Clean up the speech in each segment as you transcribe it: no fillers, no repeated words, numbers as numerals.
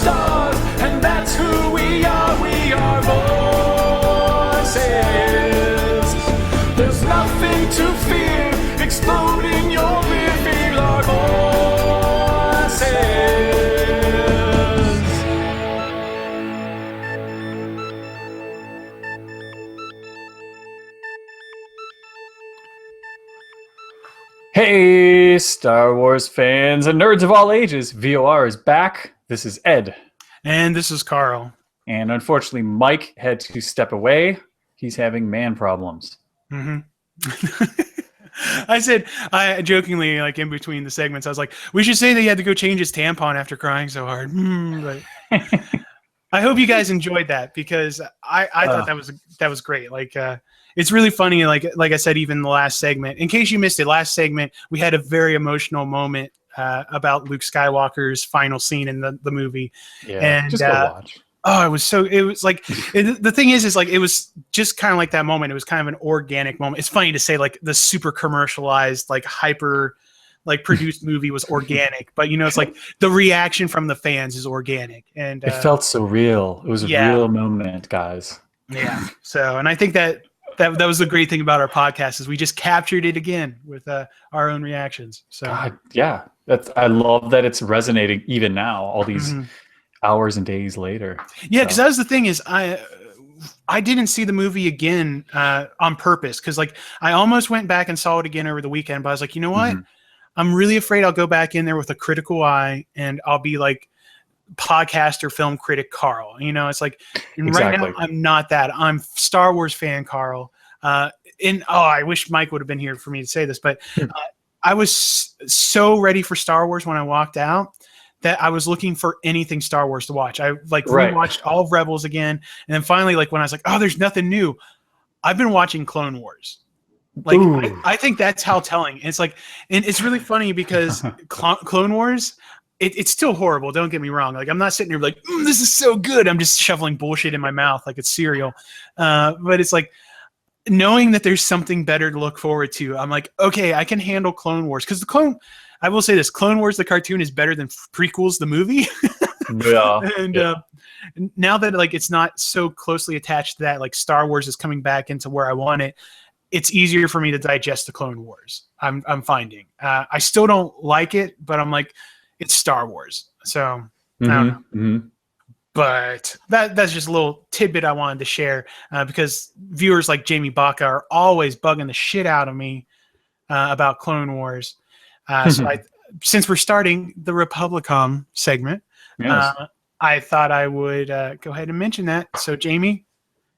stars, and that's who we are. We are voices. There's nothing to fear. Explode in your rear. Feel our voices. Hey, Star Wars fans and nerds of all ages, VOR is back. This is Ed. And this is Carl. And unfortunately, Mike had to step away. He's having man problems. Mm-hmm. I jokingly, like in between the segments, I was like, we should say that he had to go change his tampon after crying so hard. But I hope you guys enjoyed that, because I thought that was great. Like, it's really funny. Like I said, even the last segment, in case you missed it, last segment, we had a very emotional moment about Luke Skywalker's final scene in the movie. Yeah, and just go watch. Oh, it was like, the thing is like, it was just kind of like that moment. It was kind of an organic moment. It's funny to say like the super commercialized, like hyper, like produced movie was organic, but you know, it's like the reaction from the fans is organic. And it felt so real. It was a real moment, guys. Yeah. So, and I think that was the great thing about our podcast is we just captured it again with our own reactions. So God, yeah, I love that it's resonating even now, all these hours and days later. Yeah, because that was the thing is I didn't see the movie again on purpose, because like I almost went back and saw it again over the weekend, but I was like, you know what? I'm really afraid I'll go back in there with a critical eye and I'll be like podcast or film critic Carl. You know, it's like right now I'm not that. I'm Star Wars fan Carl. I wish Mike would have been here for me to say this, but I was so ready for Star Wars when I walked out that I was looking for anything Star Wars to watch. I like rewatched all of Rebels again, and then finally, like when I was like, oh, there's nothing new, I've been watching Clone Wars. Like I think that's how telling. It's like, and it's really funny because Clone Wars, it's still horrible. Don't get me wrong. Like I'm not sitting here like this is so good. I'm just shoveling bullshit in my mouth like it's cereal. But it's like knowing that there's something better to look forward to. I'm like, okay, I can handle Clone Wars, because I will say this: Clone Wars the cartoon is better than prequels the movie. Yeah. And now that like it's not so closely attached to that, like Star Wars is coming back into where I want it. It's easier for me to digest the Clone Wars. I'm finding. I still don't like it, but I'm like, it's Star Wars. So I don't know. But that's just a little tidbit I wanted to share, because viewers like Jamie Baca are always bugging the shit out of me about Clone Wars. So since we're starting the Republicom segment, I thought I would go ahead and mention that. So Jamie,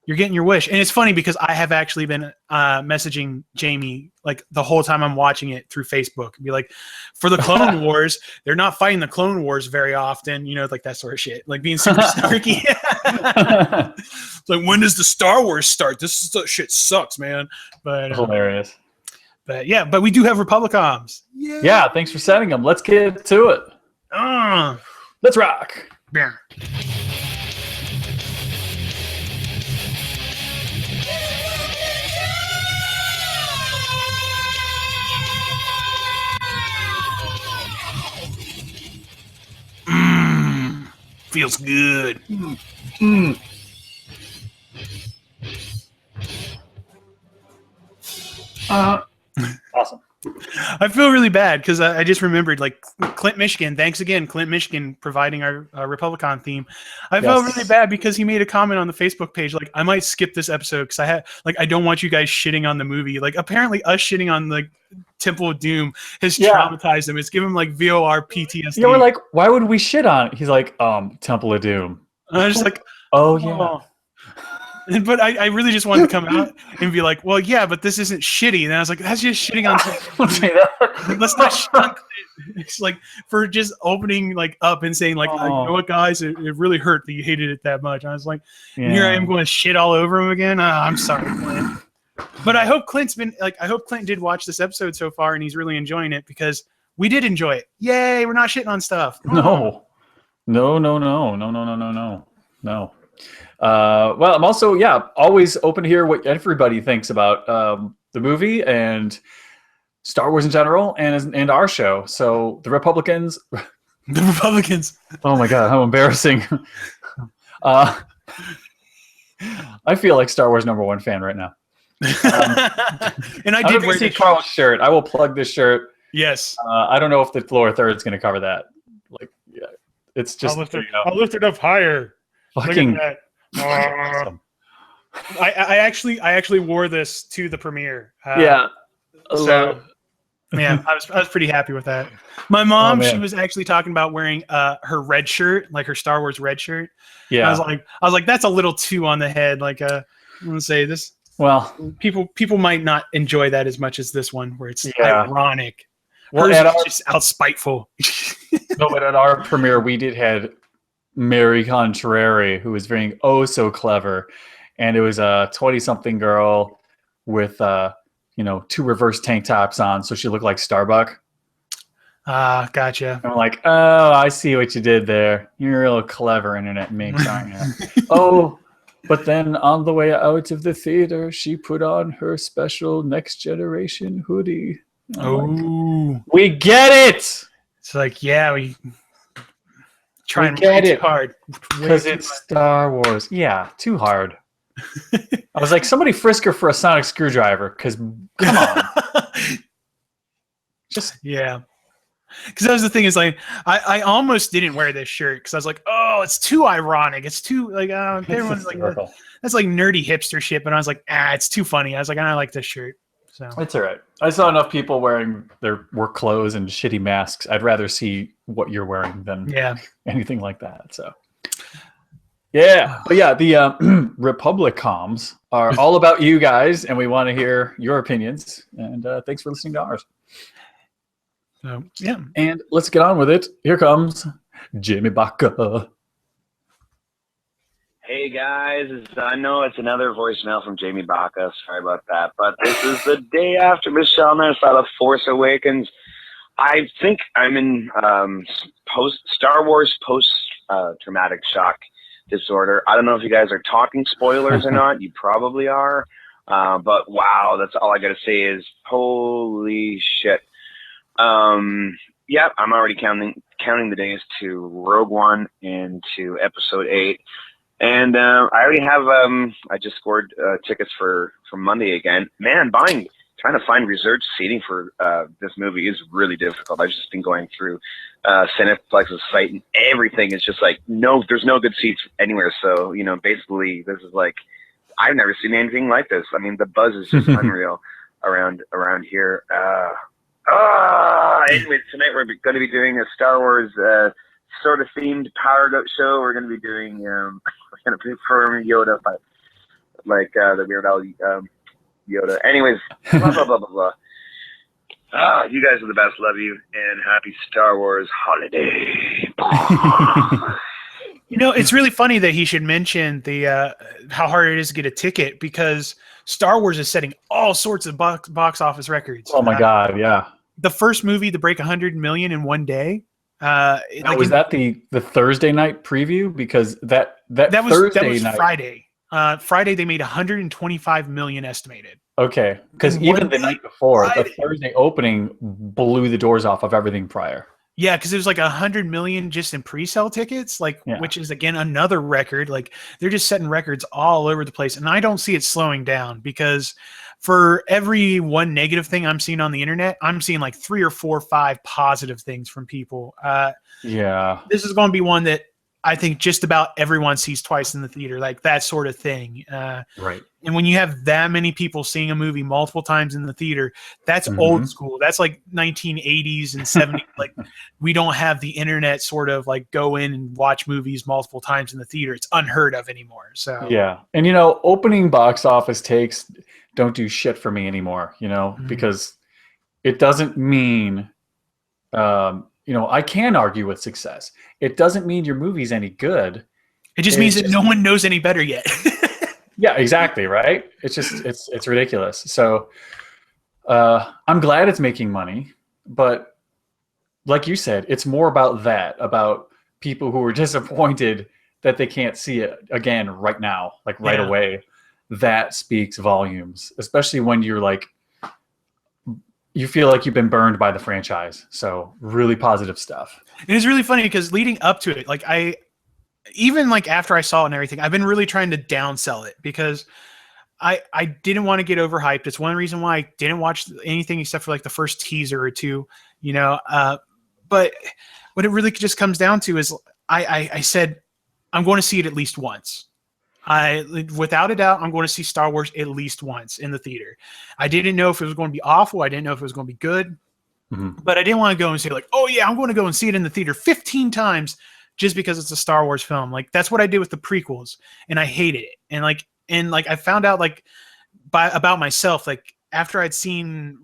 you're getting your wish. And it's funny because I have actually been messaging Jamie like the whole time I'm watching it through Facebook and be like, for the Clone Wars, they're not fighting the Clone Wars very often, you know, like that sort of shit, like being super snarky. It's like, when does the Star Wars start? This shit sucks, man. But hilarious. But yeah, but we do have Republicomms. Yeah, thanks for sending them. Let's get to it. Let's rock. Yeah. Feels good. Awesome. I feel really bad because I just remembered, like, Clint Michigan. Thanks again, Clint Michigan, providing our Republican theme. I felt really bad because he made a comment on the Facebook page, like, I might skip this episode because I don't want you guys shitting on the movie. Like, apparently us shitting on the Temple of Doom has traumatized him. It's given him like VOR PTSD. Yeah, we're like, why would we shit on it? He's like, Temple of Doom. And I was just like, oh yeah. But I really just wanted to come out and be like, well, yeah, but this isn't shitty. And I was like, that's just shitting on. Don't say that. Let's not shit on Clint. It's like for just opening like up and saying like, you know what, guys, it really hurt that you hated it that much. I was like, and here I am going to shit all over him again. I'm sorry, Clint. But I hope Clint did watch this episode so far and he's really enjoying it, because we did enjoy it. Yay, we're not shitting on stuff. No. Well, I'm also, always open to hear what everybody thinks about the movie and Star Wars in general and our show. So the Republicans, The Republicans. Oh my god, how embarrassing. I feel like Star Wars #1 fan right now. And I I'm did gonna wear see this Carl's shirt. I will plug this shirt. Yes. I don't know if the lower third is going to cover that. Like, yeah, it's just I'll lift it up higher. fucking Look at that. awesome. I actually wore this to the premiere. Yeah, So yeah, I was pretty happy with that. My mom, man. she was actually talking about wearing her red shirt, like her Star Wars red shirt. yeah. I was like, that's a little too on the head. Like, I'm gonna say this. Well, People might not enjoy that as much as this one, where it's ironic. well, Hers at is our, just out spiteful. no, but at our premiere, we did had Mary Contrary, who was very so clever, and it was a 20-something girl with 2 reverse tank tops on, so she looked like Starbuck. Gotcha. I'm like, oh, I see what you did there. You're real clever, internet minx, aren't you? Oh, but then on the way out of the theater, she put on her special Next Generation hoodie. Oh, we get it! it's like, yeah, we trying get way it. too hard Because it's Star Wars. Yeah, too hard. I was like, somebody frisk her for a sonic screwdriver, because come on. Just yeah. Because that was the thing is like I almost didn't wear this shirt because I was like, oh, it's too ironic. It's too like everyone's like that's like nerdy hipster shit. But I was like, it's too funny. I was like, I like this shirt. So it's all right. I saw enough people wearing their work clothes and shitty masks. I'd rather see what you're wearing than anything like that. So yeah, but yeah, the Republicomms are all about you guys, and we want to hear your opinions. And thanks for listening to ours. So yeah, and let's get on with it. Here comes Jamie Baca. Hey guys, I know it's another voicemail from Jamie Baca. Sorry about that, but this is the day after Michelle and I saw The Force Awakens. I think I'm in Star Wars post traumatic shock disorder. I don't know if you guys are talking spoilers or not. You probably are, but wow, that's all I got to say is holy shit. Yeah, I'm already counting the days to Rogue One and to Episode 8. And I already have I just scored tickets for Monday again. Man, trying to find reserved seating for this movie is really difficult. I've just been going through Cineplex's site, and everything is just like there's no good seats anywhere. So basically this is like I've never seen anything like this. I mean, the buzz is just unreal around here. Anyway, tonight we're going to be doing a Star Wars sort of themed powered up show. We're going to be doing we're going to be performing Yoda, but like the Weird Al Yoda. Anyways, blah blah blah blah blah. You guys are the best. Love you and happy Star Wars holiday. it's really funny that he should mention the how hard it is to get a ticket because Star Wars is setting all sorts of box office records. Oh my god, yeah. The first movie to break 100 million in one day. Was that the Thursday night preview? Because that was Friday. Friday they made 125 million estimated. Okay, because even the night before, the Thursday opening blew the doors off of everything prior. Yeah, because it was like 100 million just in pre-sale tickets, which is again another record. Like they're just setting records all over the place, and I don't see it slowing down because for every one negative thing I'm seeing on the internet, I'm seeing like 3 or 4 or 5 positive things from people. This is going to be one that I think just about everyone sees twice in the theater, like that sort of thing. Right. And when you have that many people seeing a movie multiple times in the theater, that's old school. That's like 1980s and 70s. Like we don't have the internet sort of like go in and watch movies multiple times in the theater. It's unheard of anymore. So yeah. And opening box office takes don't do shit for me anymore, because it doesn't mean, I can argue with success. It doesn't mean your movie's any good. It just means that no one knows any better yet. Yeah, exactly. Right. It's just, it's ridiculous. So I'm glad it's making money, but like you said, it's more about people who are disappointed that they can't see it again right now, like right away. That speaks volumes, especially when you're like you feel like you've been burned by the franchise. So really positive stuff. And it's really funny because leading up to it, like even like after I saw it and everything, I've been really trying to downsell it because I didn't want to get overhyped. It's one reason why I didn't watch anything except for like the first teaser or two, you know. But what it really just comes down to is I said I'm going to see it at least once. Without a doubt, I'm going to see Star Wars at least once in the theater. I didn't know if it was going to be awful. I didn't know if it was going to be good. But I didn't want to go and say like, oh yeah, I'm going to go and see it in the theater 15 times just because it's a Star Wars film. Like that's what I did with the prequels, and I hated it. And I found out like about myself, like after I'd seen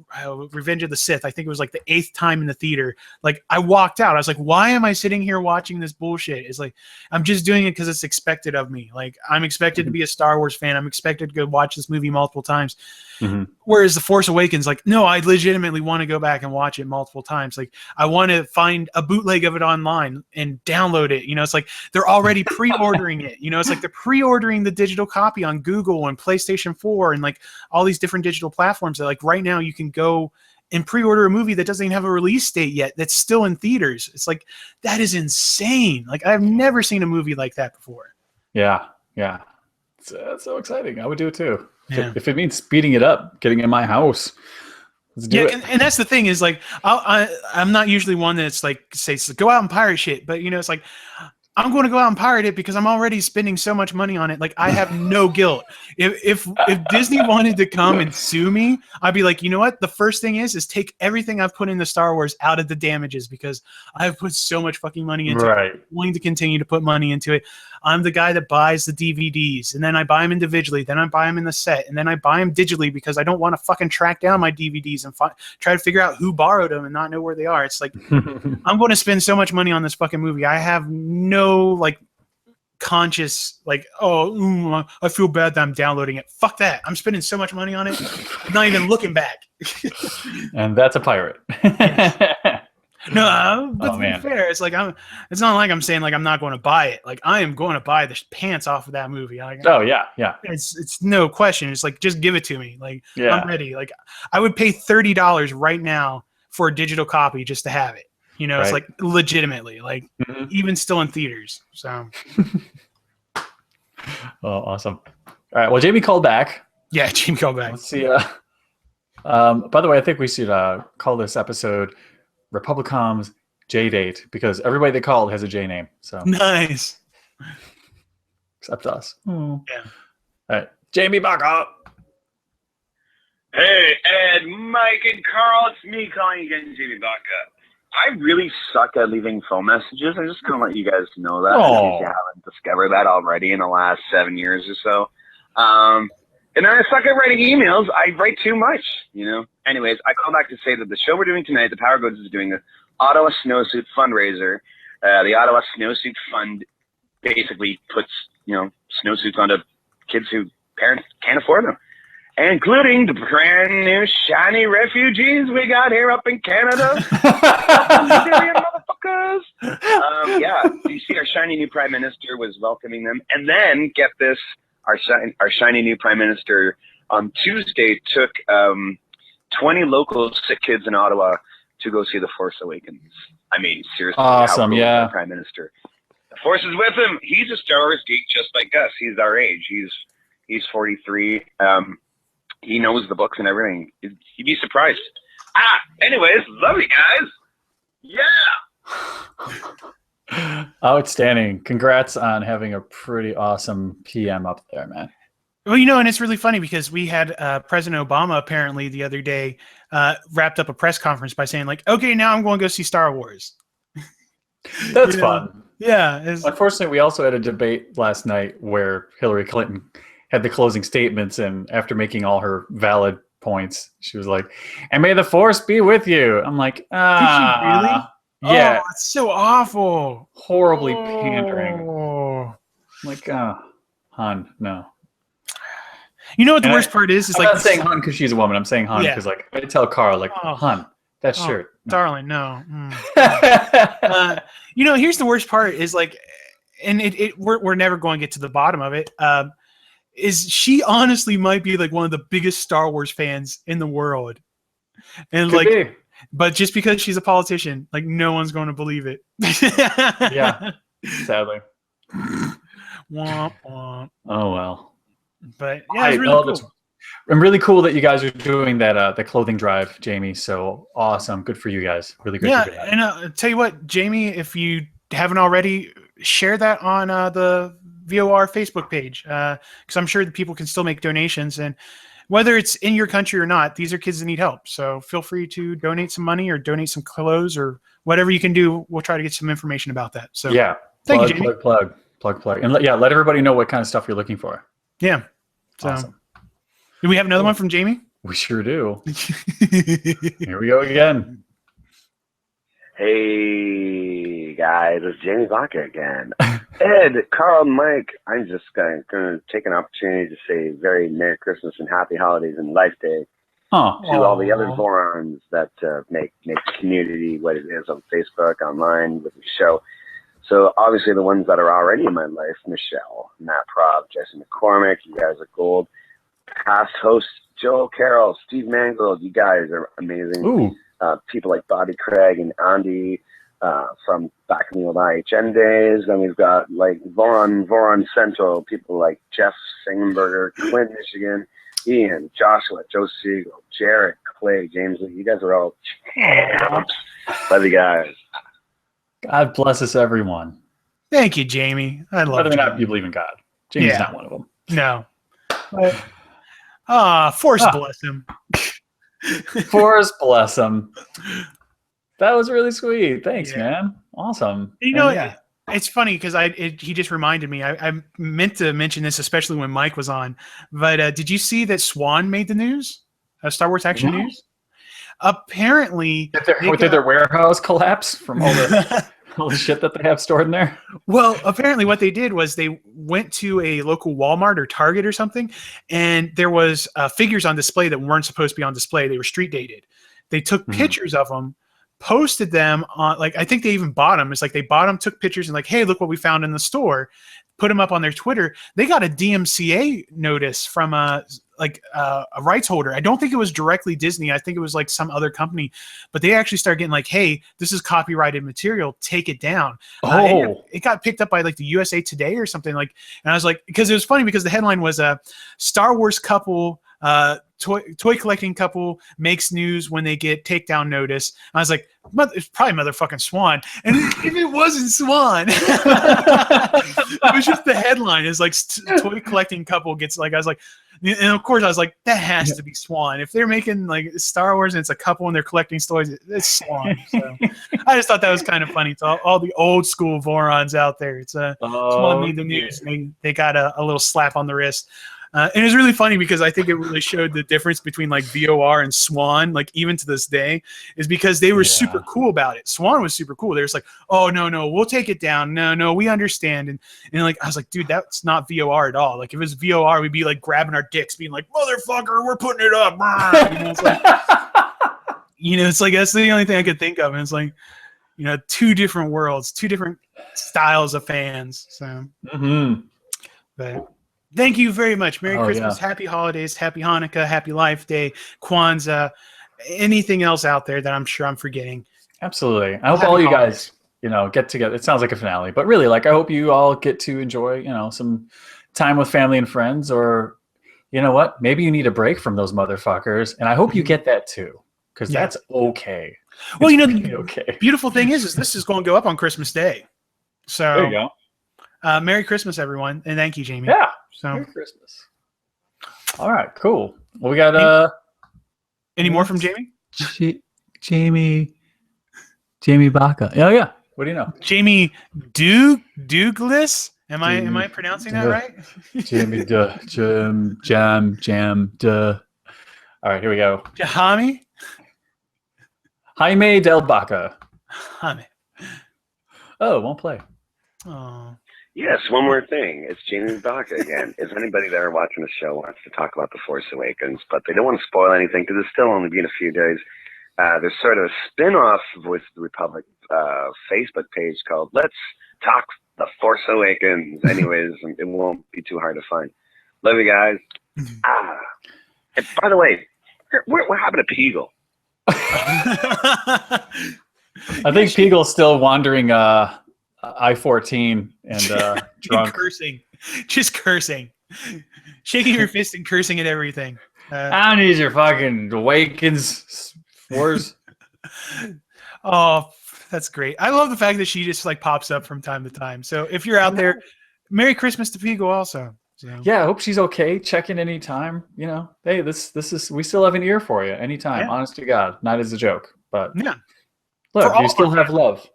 Revenge of the Sith, I think it was like the 8th time in the theater. Like I walked out. I was like, why am I sitting here watching this bullshit? It's like, I'm just doing it because it's expected of me. Like I'm expected to be a Star Wars fan. I'm expected to go watch this movie multiple times. Whereas The Force Awakens, like, no, I legitimately want to go back and watch it multiple times. Like I want to find a bootleg of it online and download it. You know, it's like they're already pre-ordering it. You know, it's like they're pre-ordering the digital copy on Google and PlayStation 4 and like all these different digital platforms that like right now you can go and pre-order a movie that doesn't even have a release date yet that's still in theaters. It's like, that is insane. Like I've never seen a movie like that before. Yeah. It's so exciting. I would do it too. Yeah. If it means speeding it up, getting in my house, let's do it. And that's the thing is like, I'm not usually one that's like, says go out and pirate shit, but you know, it's like, I'm going to go out and pirate it because I'm already spending so much money on it. Like I have no guilt. If Disney wanted to come and sue me, I'd be like, you know what? The first thing is take everything I've put into Star Wars out of the damages because I've put so much fucking money into it. I'm willing to continue to put money into it. I'm the guy that buys the DVDs and then I buy them individually. Then I buy them in the set and then I buy them digitally because I don't want to fucking track down my DVDs and try to figure out who borrowed them and not know where they are. It's like, I'm going to spend so much money on this fucking movie. I have no like conscious like, oh, I feel bad that I'm downloading it. Fuck that. I'm spending so much money on it. I'm not even looking back. And that's a pirate. No, but to be fair, it's like it's not like I'm saying like I'm not going to buy it. Like I am going to buy the pants off of that movie. Like, oh yeah. It's no question. It's like just give it to me. Like I'm ready. Like I would pay $30 right now for a digital copy just to have it. You know, it's like legitimately like even still in theaters. So. Oh, awesome. All right. Well, Jamie called back. Yeah, Jamie called back. Let's see. By the way, I think we should call this episode Republicomms J-Date because everybody that called has a J name. So nice. Except us. Yeah. All right. Jamie, back up. Hey, Ed, Mike, and Carl. It's me calling again, Jamie Baca. I really suck at leaving phone messages. I'm just going to let you guys know that in case you haven't discovered that already in the last 7 years or so. And then I suck at writing emails. I write too much, you know. Anyways, I call back to say that the show we're doing tonight, the Power Goods is doing the Ottawa Snowsuit Fundraiser. The Ottawa Snowsuit Fund basically puts, you know, snowsuits onto kids who parents can't afford them, including the brand new shiny refugees we got here up in Canada. Motherfuckers. Yeah, you see our shiny new Prime Minister was welcoming them. And then, get this, our shiny new Prime Minister on Tuesday took 20 local sick kids in Ottawa to go see The Force Awakens. I mean, seriously. Awesome, yeah. Prime Minister. The Force is with him. He's a Star Wars geek just like us. He's our age. He's 43. He knows the books and everything. You'd be surprised. Anyways, love you guys. Yeah. Outstanding. Congrats on having a pretty awesome PM up there, man. Well, you know, and it's really funny because we had President Obama apparently the other day wrapped up a press conference by saying like, okay, now I'm going to go see Star Wars. That's fun. Yeah. Unfortunately, we also had a debate last night where Hillary Clinton had the closing statements, and after making all her valid points, she was like, and may the Force be with you. I'm like, Did she really? Yeah. Oh, it's so awful. Horribly pandering. Oh. I'm like, hun, no. You know what the worst part is? I'm not saying hun because she's a woman. I'm saying hun because like I tell Carl, like, hun, that shirt. No. Darling, no. You know, here's the worst part is like, and we're never going to get to the bottom of it. Is she honestly might be like one of the biggest Star Wars fans in the world. And Could be. but just because she's a politician, like no one's going to believe it. Yeah, sadly. Womp, womp. Oh well. But yeah, it's really cool. And really cool that you guys are doing that the clothing drive, Jamie. So awesome. Good for you guys. Really good. Yeah, and tell you what, Jamie, if you haven't already, share that on the VOR Facebook page, because I'm sure that people can still make donations, and whether it's in your country or not, these are kids that need help. So feel free to donate some money or donate some clothes or whatever you can do. We'll try to get some information about that. So yeah, thank you, Jamie. Plug, and let everybody know what kind of stuff you're looking for. Yeah. So, awesome. Do we have another one from Jamie? We sure do. Here we go again. Hey guys, it's Jamie Baca again. Ed, Carl, Mike, I'm just going to take an opportunity to say very Merry Christmas and Happy Holidays and Life Day to all the other Vorons that make the community what it is on Facebook, online, with the show. So obviously the ones that are already in my life, Michelle, Matt Prov, Jesse McCormick, you guys are gold. Past hosts, Joel Carroll, Steve Mangold, you guys are amazing. Ooh. People like Bobby Craig and Andy from back in the old IHN days. Then we've got like Voron Central, people like Jeff Singenberger, Clint, Michigan, Ian, Joshua, Joe Siegel, Jared, Clay, James Lee. You guys are all champs. Love you guys. God bless us, everyone. Thank you, Jamie. I love it. Not you believe in God. Jamie's not one of them. No. Force bless him. Force bless him. That was really sweet. Thanks, man. Awesome. You know, it's funny because he just reminded me. I meant to mention this, especially when Mike was on. But did you see that Swan made the news? Star Wars Action News. Apparently, did their warehouse collapse from all the all the shit that they have stored in there? Well, apparently what they did was they went to a local Walmart or Target or something, and there was figures on display that weren't supposed to be on display. They were street dated. They took pictures of them, posted them on, I think they even bought them. It's like they bought them, took pictures, and hey, look what we found in the store. Put them up on their Twitter. They got a DMCA notice from a rights holder. I don't think it was directly Disney. I think it was some other company, but they actually started getting hey, this is copyrighted material. Take it down. It got picked up by the USA Today or something and I was because it was funny because the headline was a Star Wars couple, toy collecting couple makes news when they get takedown notice. I was like, it's probably motherfucking Swan. And if it wasn't Swan, it was just the headline. It's toy collecting couple gets I was like, and of course I was like, that has to be Swan. If they're making Star Wars and it's a couple and they're collecting toys, it's Swan. So I just thought that was kind of funny. To all the old school Vorons out there, it's Swan made the news. They got a little slap on the wrist. And it was really funny because I think it really showed the difference between VOR and Swan, even to this day, is because they were super cool about it. Swan was super cool. They were just oh, no, we'll take it down. No, we understand. And I was like, dude, that's not VOR at all. If it was VOR, we'd be grabbing our dicks, being motherfucker, we're putting it up. It's that's the only thing I could think of. And it's two different worlds, two different styles of fans. So, but. Thank you very much. Merry Christmas, Happy Holidays, Happy Hanukkah, Happy Life Day, Kwanzaa, anything else out there that I'm sure I'm forgetting. Absolutely. I hope all you guys, get together. It sounds like a finale, but really, I hope you all get to enjoy, some time with family and friends, or, you know what? Maybe you need a break from those motherfuckers, and I hope you get that too, because that's okay. Well, the beautiful thing is this is going to go up on Christmas Day. So there you go. Merry Christmas, everyone, and thank you, Jamie. Yeah. So Merry Christmas. All right, cool. Well, we got any more from Jamie? Jamie Baca. Oh yeah. What do you know? Jamie Douglas. Am I pronouncing that right? Jamie Jam. All right, here we go. Jaime Del Baca. Jaime. Oh, won't play. Oh. Yes, one more thing. It's Jamie Baca again. If anybody there watching the show wants to talk about The Force Awakens, but they don't want to spoil anything because it's still only been a few days, there's sort of a spin-off Voice of the Republic Facebook page called Let's Talk The Force Awakens. Anyways, it won't be too hard to find. Love you guys. And by the way, what happened to Peagle? I think Peagle's still wandering I-14 and drunk. Just cursing, shaking your fist and cursing at everything. I don't need your fucking Awakens wars. Oh, that's great. I love the fact that she just like pops up from time to time. So if you're out there, Merry Christmas to Peagle also. So. Yeah, I hope she's okay. Check in anytime. You know, hey, this is, we still have an ear for you anytime. Yeah. Honest to God, not as a joke, but yeah, look, you still have love.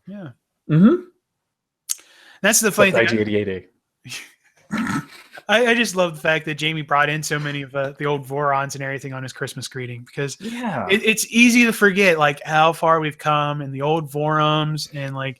Yeah. Mm-hmm. That's the funny thing. IG-88A. I just love the fact that Jamie brought in so many of the old Vorons and everything on his Christmas greeting, because it's easy to forget like how far we've come, and the old Vorums and like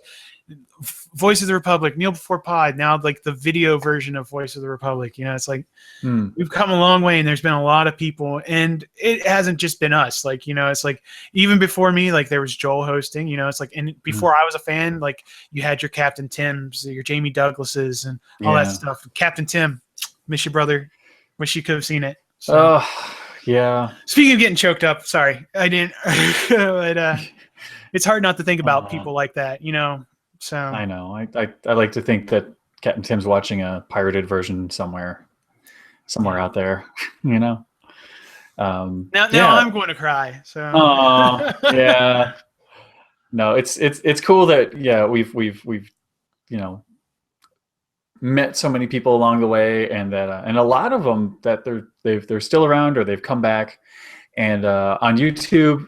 Voice of the Republic, Kneel Before Pod, now like the video version of Voice of the Republic. You know, it's like we've come a long way, and there's been a lot of people, and it hasn't just been us. Like, you know, it's like even before me, like there was Joel hosting. You know, it's like, and before I was a fan, like you had your Captain Tims, your Jamie Douglases, and all that stuff. Captain Tim, miss you, brother. Wish you could have seen it. So. Yeah. Speaking of getting choked up, sorry, I didn't. But, it's hard not to think about people like that, you know. So I know. I like to think that Captain Tim's watching a pirated version somewhere out there, you know. Now I'm going to cry. So yeah. No, it's cool that we've you know met so many people along the way, and that and a lot of them that they're still around or they've come back, and on YouTube.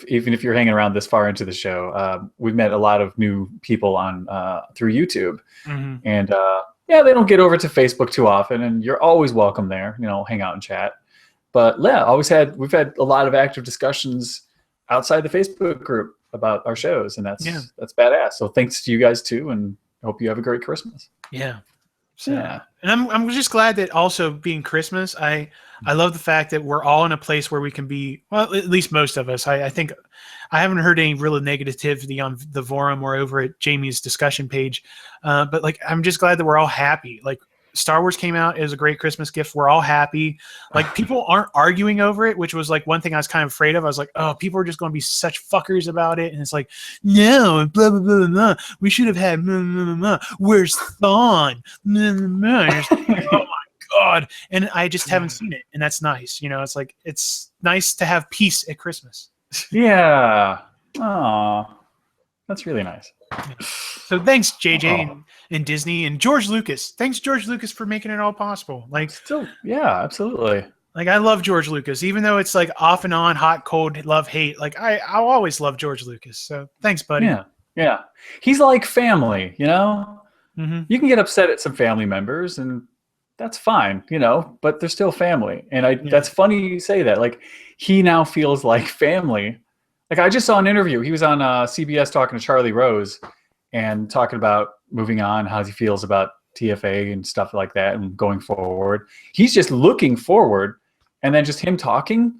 Even if you're hanging around this far into the show, we've met a lot of new people on through YouTube, and they don't get over to Facebook too often, and you're always welcome there. You know, hang out and chat. But yeah, we've had a lot of active discussions outside the Facebook group about our shows, and that's badass. So thanks to you guys too, and I hope you have a great Christmas. Yeah. So, and I'm just glad that also being Christmas, I love the fact that we're all in a place where we can be, well, at least most of us. I think I haven't heard any real negativity on the forum or over at Jamie's discussion page. But like, I'm just glad that we're all happy. Like Star Wars came out, it was a great Christmas gift. We're all happy. Like people aren't arguing over it, which was like one thing I was kind of afraid of. I was like, oh, people are just going to be such fuckers about it. And it's like, no, blah, blah, blah, blah. We should have had, blah, blah, blah, blah. Where's Thawne? Blah, blah, blah. Like, oh my God. And I just haven't seen it. And that's nice. You know, it's like, it's nice to have peace at Christmas. Yeah. Aw. That's really nice. So thanks, JJ and Disney and George Lucas. Thanks, George Lucas, for making it all possible. Like, still, yeah, absolutely. Like, I love George Lucas, even though it's like off and on, hot, cold, love, hate. Like, I'll always love George Lucas. So thanks, buddy. Yeah. He's like family, you know. You can get upset at some family members, and that's fine, you know. But they're still family, and that's funny you say that. Like, he now feels like family. Like, I just saw an interview. He was on CBS talking to Charlie Rose and talking about moving on, how he feels about TFA and stuff like that and going forward. He's just looking forward, and then just him talking,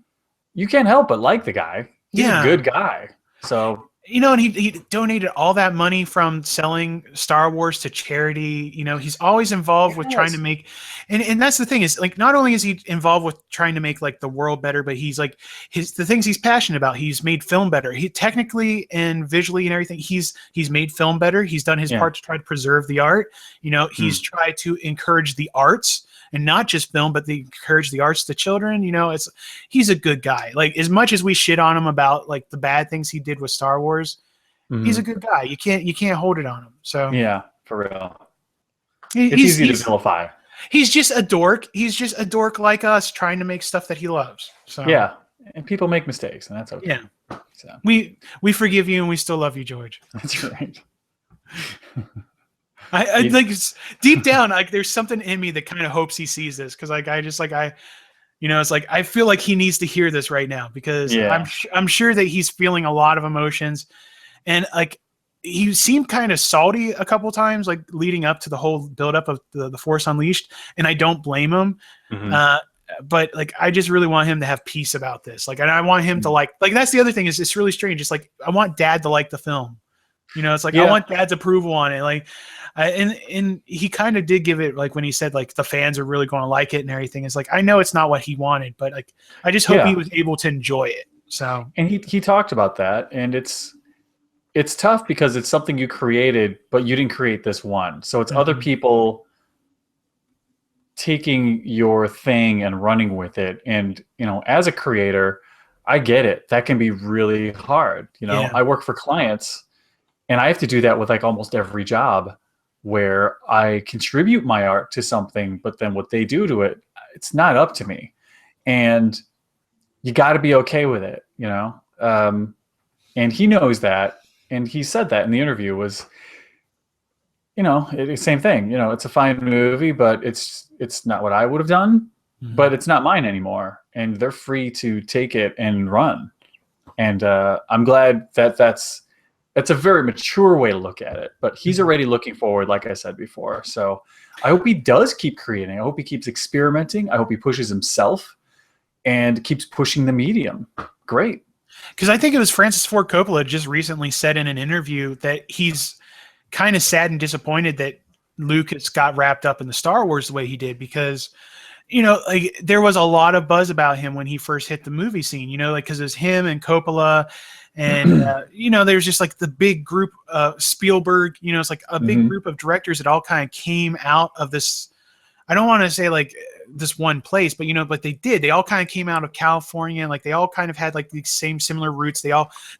you can't help but like the guy. He's a good guy. So, you know, and he donated all that money from selling Star Wars to charity. You know, he's always involved with trying to make, and that's the thing is, like, not only is he involved with trying to make like the world better, but he's like the things he's passionate about. He's made film better. He technically and visually and everything, he's made film better. He's done his part to try to preserve the art. You know, he's tried to encourage the arts. And not just film, but they encourage the arts to children. You know, he's a good guy. Like, as much as we shit on him about like the bad things he did with Star Wars, he's a good guy. You can't hold it on him. So yeah, for real. It's easy to vilify. He's just a dork. He's just a dork like us, trying to make stuff that he loves. So yeah, and people make mistakes, and that's okay. Yeah, so we forgive you, and we still love you, George. That's right. I like deep down, like there's something in me that kind of hopes he sees this, because like you know, it's like I feel like he needs to hear this right now, because I'm sure that he's feeling a lot of emotions, and like he seemed kind of salty a couple times, like leading up to the whole buildup of the Force Unleashed, and I don't blame him. But like I just really want him to have peace about this, like, and I want him to like that's the other thing is it's really strange. It's like I want Dad to like the film. You know, it's like I want Dad's approval on it. Like, and he kind of did give it, like when he said like the fans are really going to like it and everything. It's like I know it's not what he wanted, but like I just hope he was able to enjoy it. So, and he talked about that, and it's tough because it's something you created, but you didn't create this one. So it's other people taking your thing and running with it. And, as a creator, I get it. That can be really hard. I work for clients, and I have to do that with like almost every job, where I contribute my art to something, but then what they do to it, it's not up to me. And you got to be okay with it, and he knows that. And he said that in the interview was, same thing. It's a fine movie, but it's not what I would have done, but it's not mine anymore. And they're free to take it and run. And I'm glad that's a very mature way to look at it. But he's already looking forward, like I said before. So I hope he does keep creating. I hope he keeps experimenting. I hope he pushes himself and keeps pushing the medium. Great. Because I think it was Francis Ford Coppola just recently said in an interview that he's kind of sad and disappointed that Lucas got wrapped up in the Star Wars the way he did, because, like there was a lot of buzz about him when he first hit the movie scene, because it was him and Coppola and, there's just like the big group, Spielberg, it's like a big group of directors that all kind of came out of this. I don't want to say like this one place, but but they all kind of came out of California, and like they all kind of had like these same similar roots. They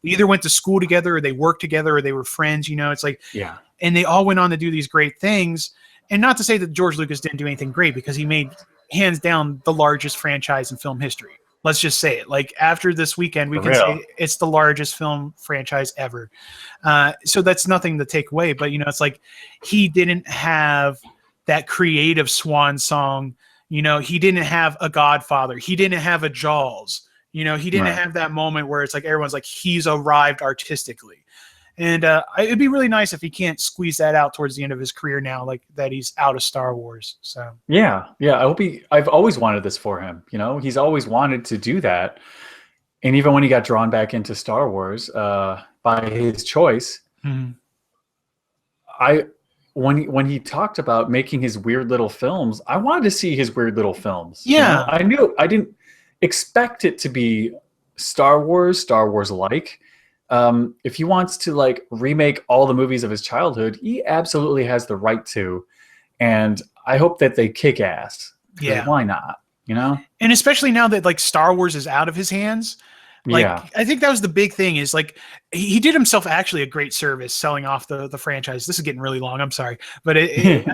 either went to school together, or they worked together, or they were friends. It's like, yeah. And they all went on to do these great things. And not to say that George Lucas didn't do anything great, because he made hands down the largest franchise in film history. Let's just say it. Like after this weekend, we can say it's the largest film franchise ever. So that's nothing to take away, but it's like he didn't have that creative swan song. He didn't have a Godfather. He didn't have a Jaws. He didn't have that moment where it's like everyone's like, he's arrived artistically. And it'd be really nice if he can't squeeze that out towards the end of his career now, like that he's out of Star Wars. So yeah. I hope I've always wanted this for him. He's always wanted to do that. And even when he got drawn back into Star Wars by his choice, when he talked about making his weird little films, I wanted to see his weird little films. Yeah. I knew I didn't expect it to be Star Wars like. If he wants to like remake all the movies of his childhood, he absolutely has the right to. And I hope that they kick ass. Yeah. Why not? And especially now that like Star Wars is out of his hands. Like, I think that was the big thing, is like he did himself actually a great service selling off the franchise. This is getting really long. I'm sorry. But I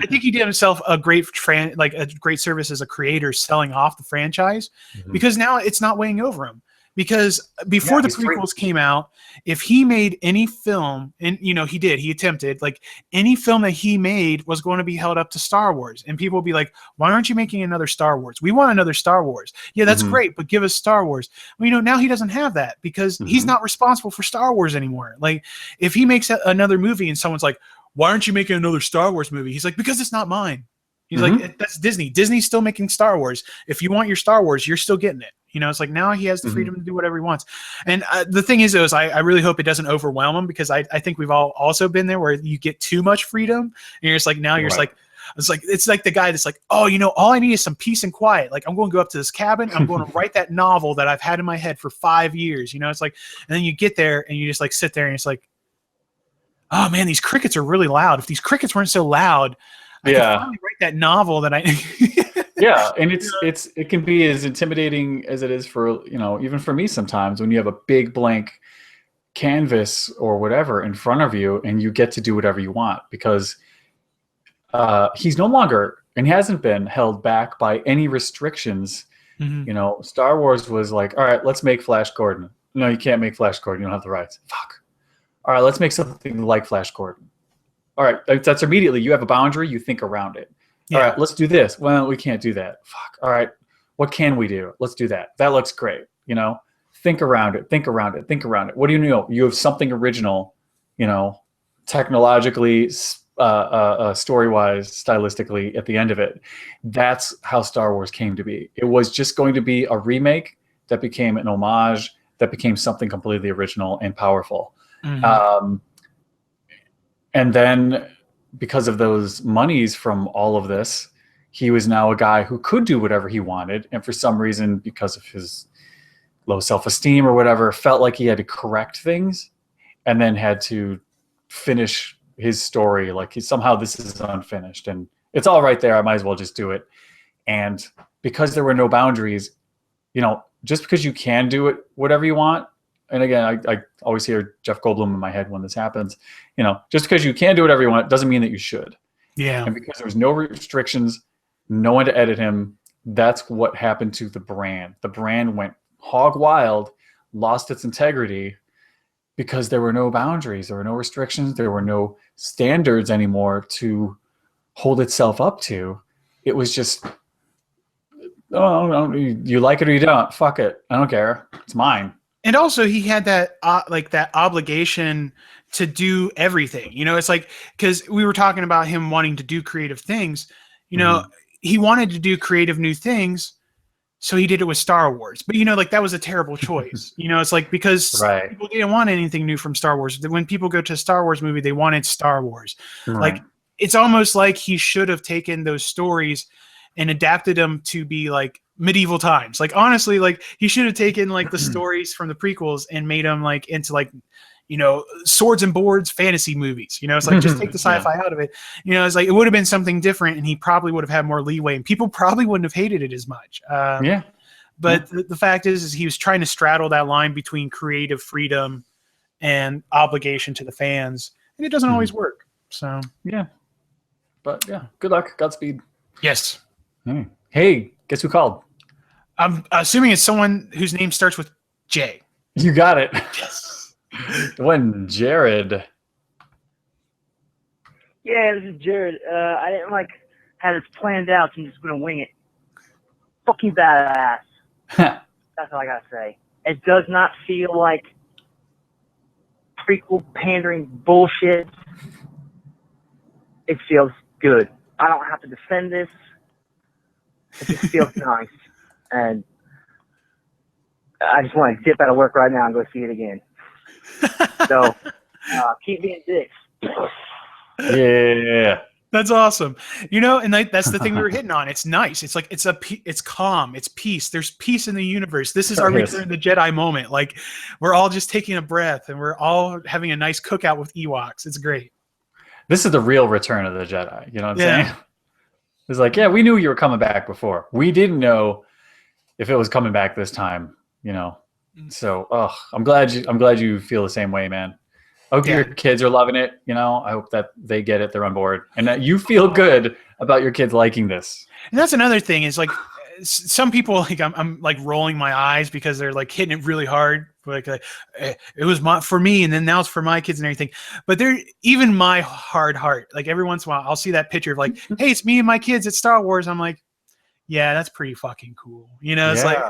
think he did himself a great service as a creator selling off the franchise, because now it's not weighing over him. Because before the prequels came out, if he made any film, and he attempted, like any film that he made was going to be held up to Star Wars, and people would be like, why aren't you making another Star Wars? We want another Star Wars. Yeah, that's great, but give us Star Wars. Well, now he doesn't have that, because he's not responsible for Star Wars anymore. Like if he makes another movie and someone's like, why aren't you making another Star Wars movie? He's like, because it's not mine. He's like, that's Disney. Disney's still making Star Wars. If you want your Star Wars, you're still getting it. It's like now he has the freedom to do whatever he wants. And the thing is, I really hope it doesn't overwhelm him, because I think we've all also been there where you get too much freedom. And you're just like, now you're just like, it's like the guy that's like, oh, all I need is some peace and quiet. Like I'm going to go up to this cabin. I'm going to write that novel that I've had in my head for 5 years. It's like, and then you get there and you just like sit there and it's like, oh man, these crickets are really loud. If these crickets weren't so loud, I could finally write that novel that I. Yeah, and it can be as intimidating as it is for even for me sometimes, when you have a big blank canvas or whatever in front of you and you get to do whatever you want, because he's no longer, and hasn't been, held back by any restrictions. Star Wars was like, all right, let's make Flash Gordon. No, you can't make Flash Gordon. You don't have the rights. Fuck. All right, let's make something like Flash Gordon. All right, that's immediately, you have a boundary, you think around it. Yeah. All right, let's do this. Well, we can't do that. Fuck. All right, what can we do? Let's do that. That looks great. Think around it. What do you know? You have something original, technologically, story-wise, stylistically, at the end of it. That's how Star Wars came to be. It was just going to be a remake that became an homage, that became something completely original and powerful. And then, because of those monies from all of this, he was now a guy who could do whatever he wanted. And for some reason, because of his low self-esteem or whatever, felt like he had to correct things and then had to finish his story. Like somehow this is unfinished and it's all right there. I might as well just do it. And because there were no boundaries, just because you can do it, whatever you want. And again, I always hear Jeff Goldblum in my head when this happens, just because you can do whatever you want doesn't mean that you should. Yeah. And because there was no restrictions, no one to edit him, that's what happened to the brand. The brand went hog wild, lost its integrity because there were no boundaries, there were no restrictions, there were no standards anymore to hold itself up to. It was just, oh, you like it or you don't, fuck it, I don't care, it's mine. And also he had that that obligation to do everything. It's like, because we were talking about him wanting to do creative things, he wanted to do creative new things, so he did it with Star Wars. But that was a terrible choice. It's like, because people didn't want anything new from Star Wars. When people go to a Star Wars movie, they wanted Star Wars. Right. Like, it's almost like he should have taken those stories and adapted them to be like medieval times. Like, honestly, like he should have taken like the stories from the prequels and made them like into like, swords and boards fantasy movies. It's like, just take the sci-fi out of it. It's like, it would have been something different and he probably would have had more leeway and people probably wouldn't have hated it as much. But the fact is he was trying to straddle that line between creative freedom and obligation to the fans, and it doesn't always work. So, yeah. But yeah, good luck. Godspeed. Yes. Hey, guess who called? I'm assuming it's someone whose name starts with J. You got it. Yes. When Jared. Yeah, this is Jared. I didn't have this planned out, so I'm just gonna wing it. Fucking badass. That's all I gotta say. It does not feel like prequel pandering bullshit. It feels good. I don't have to defend this. It just feels nice. And I just want to dip out of work right now and go see it again. So, keep being dicks. Yeah. That's awesome. And that's the thing we were hitting on. It's nice. It's like, it's calm. It's peace. There's peace in the universe. This is our Return of the Jedi moment. Like, we're all just taking a breath and we're all having a nice cookout with Ewoks. It's great. This is the real Return of the Jedi. You know what I'm saying? It's like, yeah, we knew you were coming back before. We didn't know if it was coming back this time, So, I'm glad you feel the same way, man. I hope your kids are loving it. I hope that they get it. They're on board, and that you feel good about your kids liking this. And that's another thing is like, some people like I'm like rolling my eyes because they're like hitting it really hard. Like it was for me, and then now it's for my kids and everything. But they're even my hard heart. Like every once in a while, I'll see that picture of like, hey, it's me and my kids at Star Wars. I'm like, yeah, that's pretty fucking cool. It's like,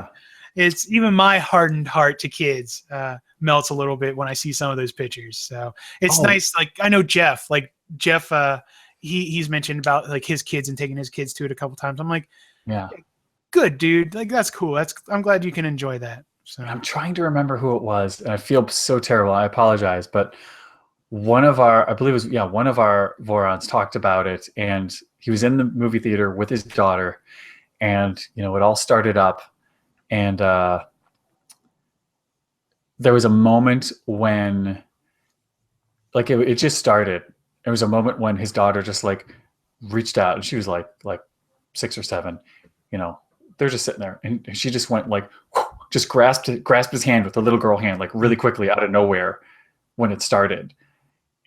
it's even my hardened heart to kids melts a little bit when I see some of those pictures. So it's nice. Like I know Jeff, he's mentioned about like his kids and taking his kids to it a couple times. I'm like, yeah, good dude. Like that's cool. I'm glad you can enjoy that. So I'm trying to remember who it was, and I feel so terrible. I apologize, but one of our Vorons talked about it, and he was in the movie theater with his daughter, and it all started up. And there was a moment when, like, it just started. There was a moment when his daughter just like reached out, and she was like 6 or 7. They're just sitting there, and she just went like, just grasped his hand with the little girl hand, like really quickly out of nowhere when it started,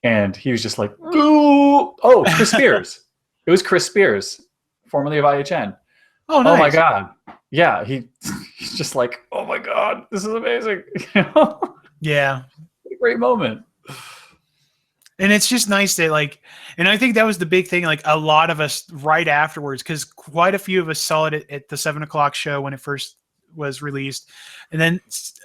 and he was just like, ooh, oh, Chris Spears. It was Chris Spears, formerly of IHN. Oh, nice. Oh my God. Yeah, he's just like, oh my God, this is amazing. Yeah. A great moment. And it's just nice that like, and I think that was the big thing, like a lot of us right afterwards, because quite a few of us saw it at the 7:00 show when it first was released. And then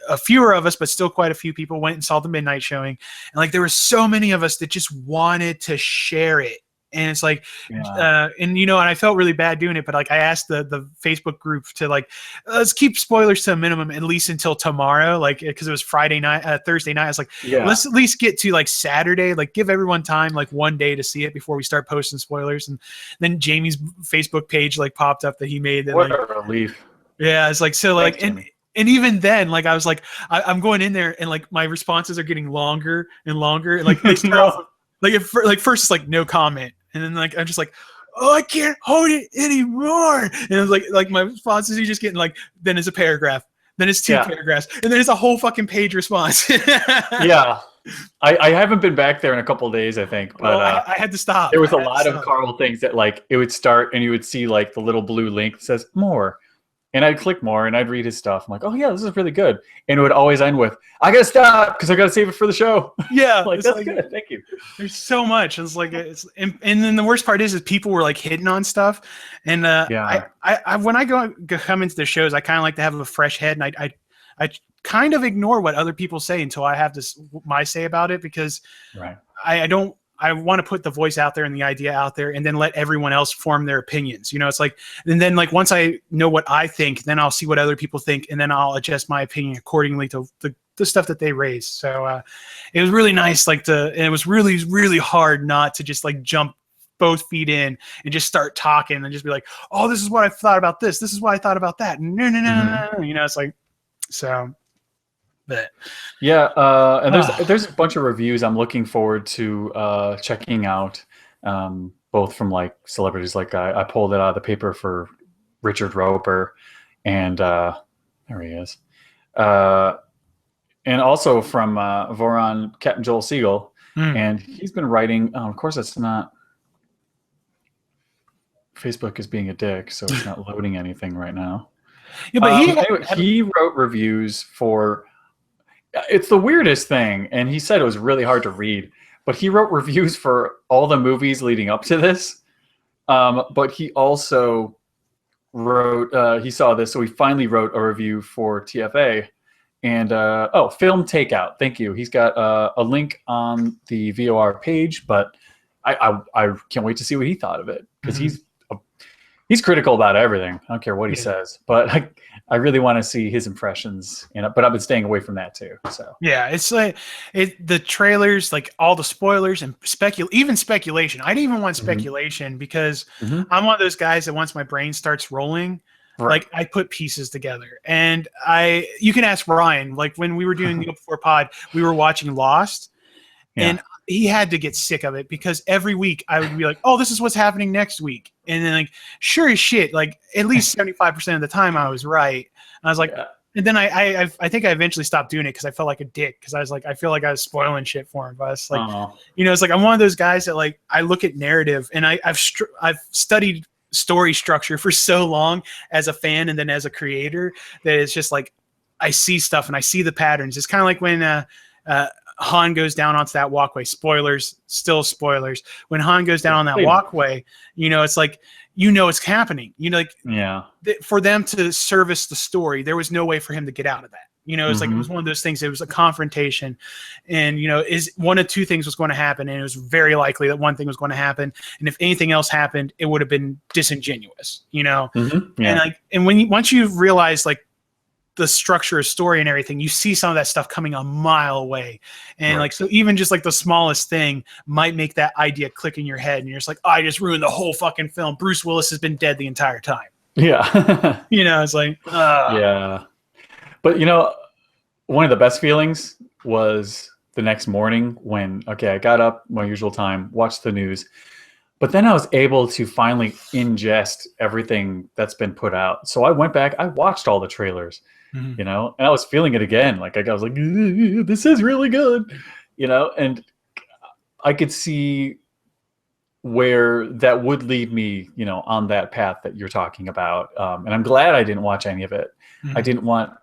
a fewer of us, but still quite a few people went and saw the midnight showing. And like, there were so many of us that just wanted to share it. And it's like, and I felt really bad doing it, but like I asked the Facebook group to like, let's keep spoilers to a minimum, at least until tomorrow. Like, cause it was Thursday night. I was like, let's at least get to like Saturday, like give everyone time, like one day to see it before we start posting spoilers. And then Jamie's Facebook page like popped up that he made that. What like, a relief. Yeah. It's like, so like, Thanks, And even then, like I was like, I'm going in there, and like my responses are getting longer and longer, and like they start off, like first it's like no comment, and then like I'm just like, oh, I can't hold it anymore, and it's like my responses are just getting like, then it's a paragraph, then it's two paragraphs, and then it's a whole fucking page response. Yeah. I haven't been back there in a couple of days, I think, but I had to stop. There was a lot of Carl things that like it would start and you would see like the little blue link that says more, and I'd click more and I'd read his stuff. I'm like, oh yeah, this is really good, and it would always end with, I gotta stop because I gotta save it for the show. Yeah, like that's good, thank you. There's so much. It's like and then the worst part is people were like hitting on stuff, and I when I come into the shows, I kind of like to have a fresh head, and I kind of ignore what other people say until I have my say about it, because I want to put the voice out there and the idea out there, and then let everyone else form their opinions. You know, it's like, and then like once I know what I think, then I'll see what other people think, and then I'll adjust my opinion accordingly to the stuff that they raise. So it was really nice, and it was really, really hard not to just like jump both feet in and just start talking and just be like, oh, this is what I thought about this. This is what I thought about that. No. You know, it's like, so. But yeah, and there's a bunch of reviews I'm looking forward to checking out, both from like celebrities. Like I pulled it out of the paper for Richard Roper, and there he is, and also from Voron, Captain Joel Siegel, and he's been writing. Of course, it's not. Facebook is being a dick, so it's not loading anything right now. Yeah, but he wrote reviews for. It's the weirdest thing, and he said it was really hard to read, but he wrote reviews for all the movies leading up to this. But he also wrote, he saw this, so he finally wrote a review for TFA. And, Film Takeout. Thank you. He's got a link on the VOR page, but I can't wait to see what he thought of it, because he's critical about everything. I don't care what he says, but I really want to see his impressions. But I've been staying away from that too. So yeah, it's like the trailers, like all the spoilers and even speculation. I didn't even want speculation because I'm one of those guys that once my brain starts rolling, like I put pieces together. And you can ask Ryan. Like when we were doing the Before Pod, we were watching Lost, and he had to get sick of it because every week I would be like, oh, this is what's happening next week. And then like, sure as shit, like at least 75% of the time I was right. And I was like, and then I think I eventually stopped doing it because I felt like a dick. Cause I was like, I feel like I was spoiling shit for him. But I was like, you know, it's like, I'm one of those guys that like, I look at narrative, and I've studied story structure for so long as a fan and then as a creator that it's just like, I see stuff and I see the patterns. It's kind of like when, Han goes down onto that walkway. Spoilers, still spoilers. When Han goes down on that walkway, you know, it's like, you know, it's happening. You know, like for them to service the story, there was no way for him to get out of that. You know, it's like, it was one of those things. It was a confrontation, and, you know, is one of two things was going to happen. And it was very likely that one thing was going to happen. And if anything else happened, it would have been disingenuous, you know? And once you realize like, the structure of story and everything, you see some of that stuff coming a mile away. And like, so even just like the smallest thing might make that idea click in your head. And you're just like, oh, I just ruined the whole fucking film. Bruce Willis has been dead the entire time. Yeah. You know, it's like, yeah. But you know, one of the best feelings was the next morning when, I got up my usual time, watched the news, but then I was able to finally ingest everything that's been put out. So I went back, I watched all the trailers. You know, and I was feeling it again. Like I was like, this is really good, you know, and I could see where that would lead me, you know, on that path that you're talking about. And I'm glad I didn't watch any of it. I didn't want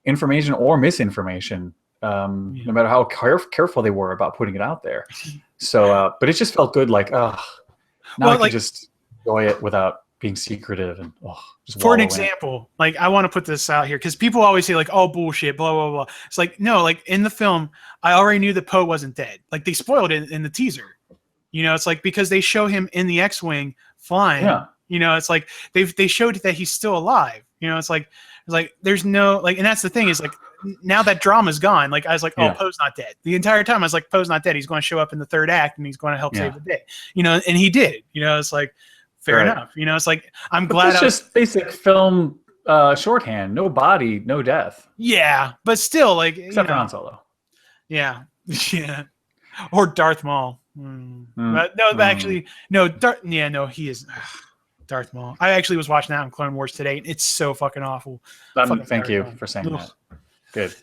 information or misinformation, no matter how careful they were about putting it out there. So, but it just felt good. Like, now I can just enjoy it without being secretive and just for an example, like I want to put this out here because people always say like, oh, bullshit, blah, blah, blah. It's like, no, like in the film, I already knew that Poe wasn't dead. Like they spoiled it in the teaser, you know, it's like, because they show him in the X-Wing flying, you know, it's like they showed that he's still alive. You know, it's like there's no, like, and that's the thing is like, now that drama's gone. Like I was like, oh, Poe's not dead. The entire time I was like, Poe's not dead. He's going to show up in the third act and he's going to help save the day, you know, and he did, you know, it's like, fair enough. You know, it's like, I'm glad. It's just basic film shorthand. No body, no death. Yeah, but still, like, Except for Han Solo. Yeah, yeah, or Darth Maul. But no, but actually, no. No, he is Darth Maul. I actually was watching that on Clone Wars today, and it's so fucking awful. Thank you for saying that. Good.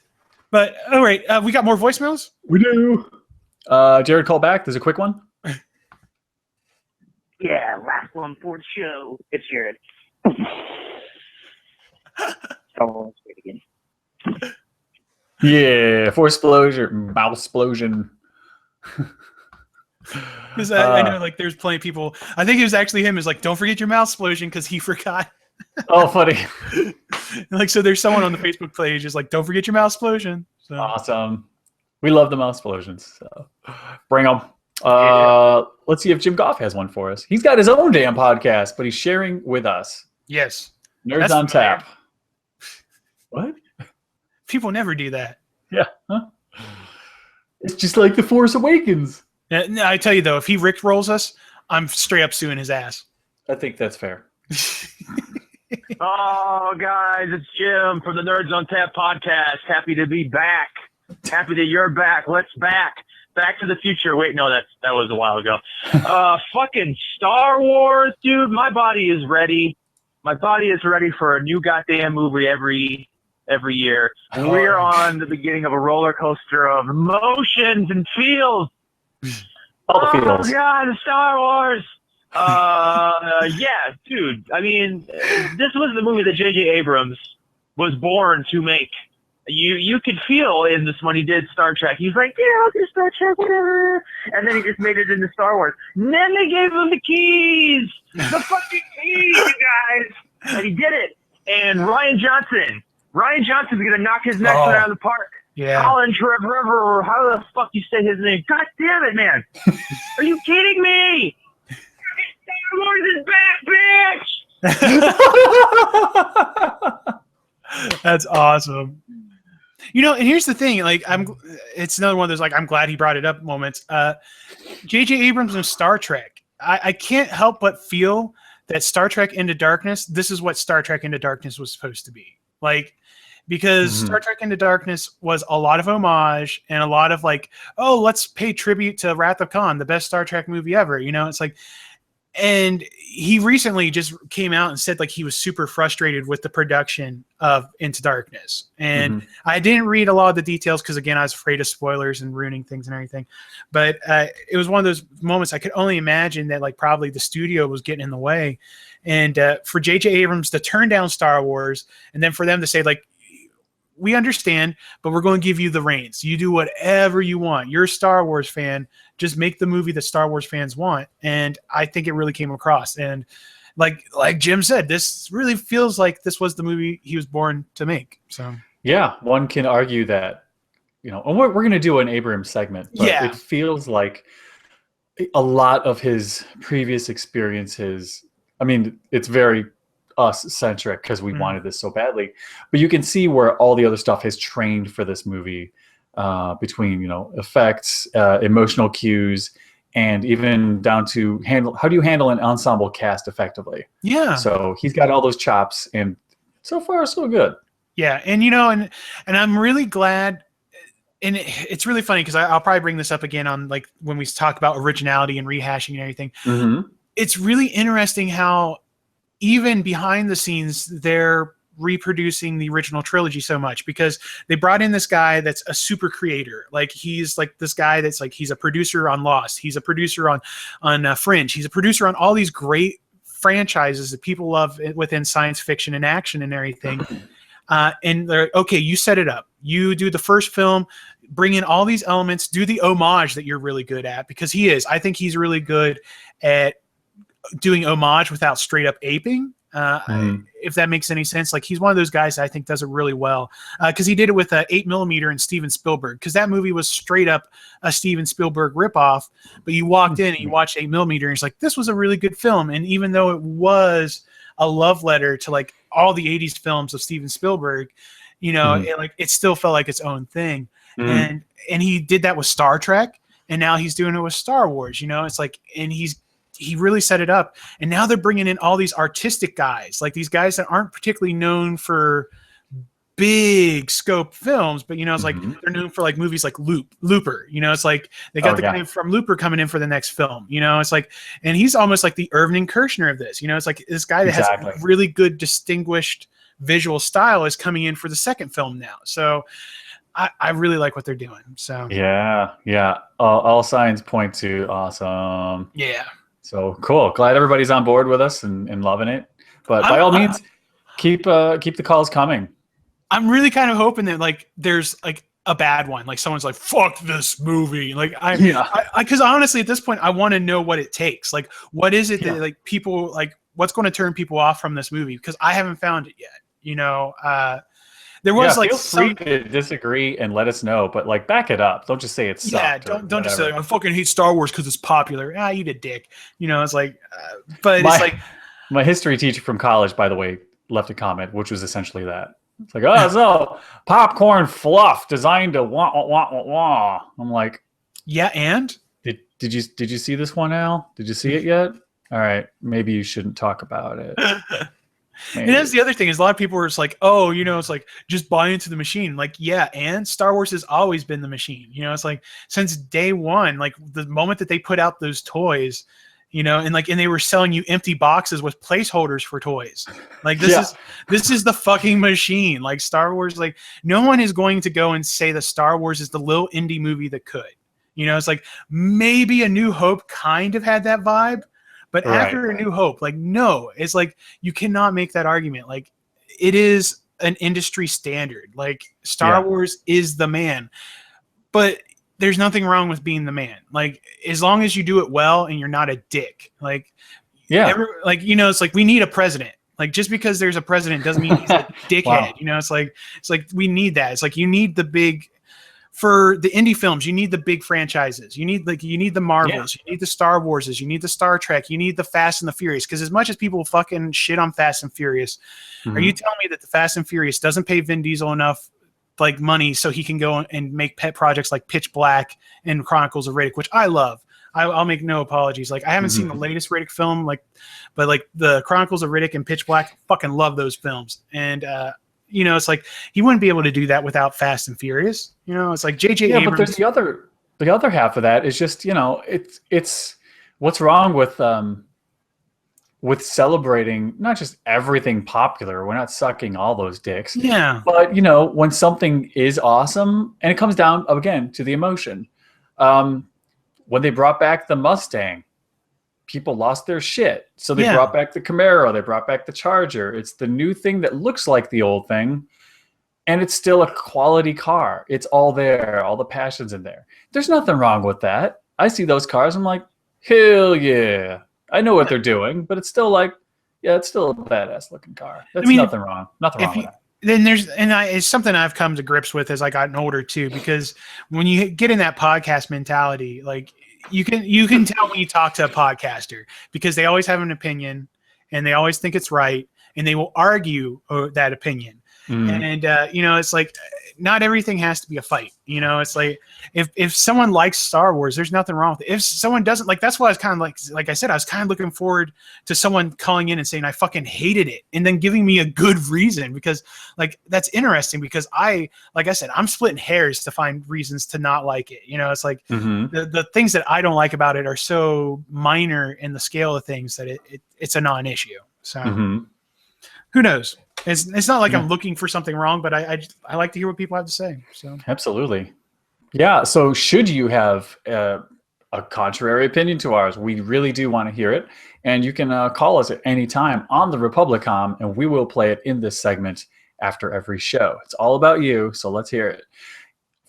But all right, we got more voicemails. We do. Jared, call back. There's a quick one. Yeah, last one for the show. It's Jared. So let's wait again. Yeah, force explosion, mouth explosion. Because I know, like, there's plenty of people. I think it was actually him. Is like, don't forget your mouth explosion, because he forgot. Oh, funny. Like, so there's someone on the Facebook page is like, don't forget your mouth explosion. So. Awesome. We love the mouth explosions. So bring them. Let's see if Jim Goff has one for us. He's got his own damn podcast, but he's sharing with us. Yes. Nerds That's on familiar. Tap. What? People never do that. Yeah. Huh? It's just like The Force Awakens. No, I tell you, though, if he Rick rolls us, I'm straight up suing his ass. I think that's fair. Oh, guys, it's Jim from the Nerds on Tap podcast. Happy to be back. Happy that you're back. Let's back. Back to the Future. Wait, no, that was a while ago. Fucking Star Wars, dude. My body is ready. My body is ready for a new goddamn movie every year. We are on the beginning of a roller coaster of emotions and feels. All the feels. Oh, God, Star Wars. Yeah, dude. I mean, this was the movie that J.J. Abrams was born to make. You could feel in this when he did Star Trek. He's like, yeah, I'll do Star Trek, whatever. And then he just made it into Star Wars. And then they gave him the keys. The fucking keys, you guys. And he did it. And Ryan Johnson's going to knock his next one out of the park. Yeah. Colin Trevor, or how the fuck you say his name. God damn it, man. Are you kidding me? Star Wars is back, bitch! That's awesome. You know, and here's the thing, like, it's another one of those, like, I'm glad he brought it up moments. J.J. Abrams and Star Trek, I can't help but feel that Star Trek Into Darkness, this is what Star Trek Into Darkness was supposed to be. Like, because Star Trek Into Darkness was a lot of homage and a lot of, like, oh, let's pay tribute to Wrath of Khan, the best Star Trek movie ever. You know, it's like, and he recently just came out and said, like, he was super frustrated with the production of Into Darkness. And I didn't read a lot of the details because, again, I was afraid of spoilers and ruining things and everything. But it was one of those moments I could only imagine that, like, probably the studio was getting in the way. And for J.J. Abrams to turn down Star Wars and then for them to say, like, we understand, but we're going to give you the reins. You do whatever you want. You're a Star Wars fan. Just make the movie that Star Wars fans want. And I think it really came across. And like Jim said, this really feels like this was the movie he was born to make. So yeah, one can argue that, you know, and we're going to do an Abrams segment, but it feels like a lot of his previous experiences. I mean, it's very us-centric because we wanted this so badly, but you can see where all the other stuff has trained for this movie, between, you know, effects, emotional cues, and even down to how do you handle an ensemble cast effectively. Yeah, so he's got all those chops, and so far so good. Yeah, and you know, and I'm really glad. And it's really funny because I'll probably bring this up again on, like, when we talk about originality and rehashing and everything. It's really interesting how even behind the scenes, they're reproducing the original trilogy so much because they brought in this guy that's a super creator. Like, he's like this guy that's like, he's a producer on Lost. He's a producer on Fringe. He's a producer on all these great franchises that people love within science fiction and action and everything. And they're like, okay, you set it up. You do the first film, bring in all these elements, do the homage that you're really good at, because I think he's really good at doing homage without straight up aping, if that makes any sense. Like, he's one of those guys that I think does it really well, because he did it with 8mm and Steven Spielberg, because that movie was straight up a Steven Spielberg ripoff, but you walked in and you watched 8mm and it's like, this was a really good film. And even though it was a love letter to, like, all the 80s films of Steven Spielberg, you know, it still felt like its own thing. And he did that with Star Trek, and now he's doing it with Star Wars, you know. It's like, and he's he really set it up. And now they're bringing in all these artistic guys, like these guys that aren't particularly known for big scope films, but it's like they're known for like movies like Looper. It's like they got guy from Looper coming in for the next film. It's like, and he's almost like the Irving Kershner of this. It's like this guy that has really good, distinguished visual style is coming in for the second film now. So I really like what they're doing. So yeah. All signs point to awesome. Yeah. So cool. Glad everybody's on board with us and loving it. But by all means, keep the calls coming. I'm really kind of hoping that like there's like a bad one, like someone's like, fuck this movie. Like because honestly at this point I want to know what it takes. Like what is it that like people like, what's going to turn people off from this movie? Because I haven't found it yet. There was like feel free to disagree and let us know, but like back it up. Don't just say it's don't just say like, I fucking hate Star Wars because it's popular. You a dick. It's like, but it's like my history teacher from college, by the way, left a comment which was essentially that. It's like, oh, so popcorn fluff designed to wah wah wah wah. I'm like, yeah, and did you see this one, Al? Did you see it yet? All right, maybe you shouldn't talk about it. And that's the other thing is a lot of people were just like, oh, it's like just buy into the machine. Like, yeah, and Star Wars has always been the machine. It's like since day one, like the moment that they put out those toys. And they were selling you empty boxes with placeholders for toys. Like this is the fucking machine. Like Star Wars, like no one is going to go and say that Star Wars is the little indie movie that could. It's like maybe A New Hope kind of had that vibe, but after A New Hope, like no, it's like you cannot make that argument. Like it is an industry standard. Like Star Wars is the man. But there's nothing wrong with being the man. Like, as long as you do it well and you're not a dick. Like, it's like we need a president. Like, just because there's a president doesn't mean he's a dickhead. It's like we need that. It's like you need the big, for the indie films, you need the big franchises. You need the Marvels. You need the Star Warses. You need the Star Trek. You need the Fast and the Furious. Because as much as people fucking shit on Fast and Furious, are you telling me that the Fast and Furious doesn't pay Vin Diesel enough like money so he can go and make pet projects like Pitch Black and Chronicles of Riddick, which I love. I'll make no apologies. Like I haven't seen the latest Riddick film, but like the Chronicles of Riddick and Pitch Black, fucking love those films. And it's like he wouldn't be able to do that without Fast and Furious. It's like J.J. Abrams. But there's the other half of that is just it's what's wrong with celebrating not just everything popular. We're not sucking all those dicks. Yeah. But when something is awesome, and it comes down again to the emotion. When they brought back the Mustang, people lost their shit. So they brought back the Camaro, they brought back the Charger. It's the new thing that looks like the old thing, and it's still a quality car. It's all there, all the passion's in there. There's nothing wrong with that. I see those cars, I'm like, hell yeah. I know what they're doing, but it's still like, it's still a badass looking car. That's nothing wrong. Nothing wrong with that. Then it's something I've come to grips with as I gotten older too, because when you get in that podcast mentality, like you can tell when you talk to a podcaster because they always have an opinion and they always think it's right and they will argue that opinion. And it's like not everything has to be a fight. It's like if someone likes Star Wars, there's nothing wrong with it. If someone doesn't, like, that's why I was kind of like I said, I was kind of looking forward to someone calling in and saying I fucking hated it and then giving me a good reason, because like that's interesting, because like I said, I'm splitting hairs to find reasons to not like it. It's like the things that I don't like about it are so minor in the scale of things that it's a non-issue. So who knows? It's not like I'm looking for something wrong, but I like to hear what people have to say. So absolutely, yeah. So should you have a contrary opinion to ours, we really do want to hear it, and you can call us at any time on the Republicom, and we will play it in this segment after every show. It's all about you, so let's hear it.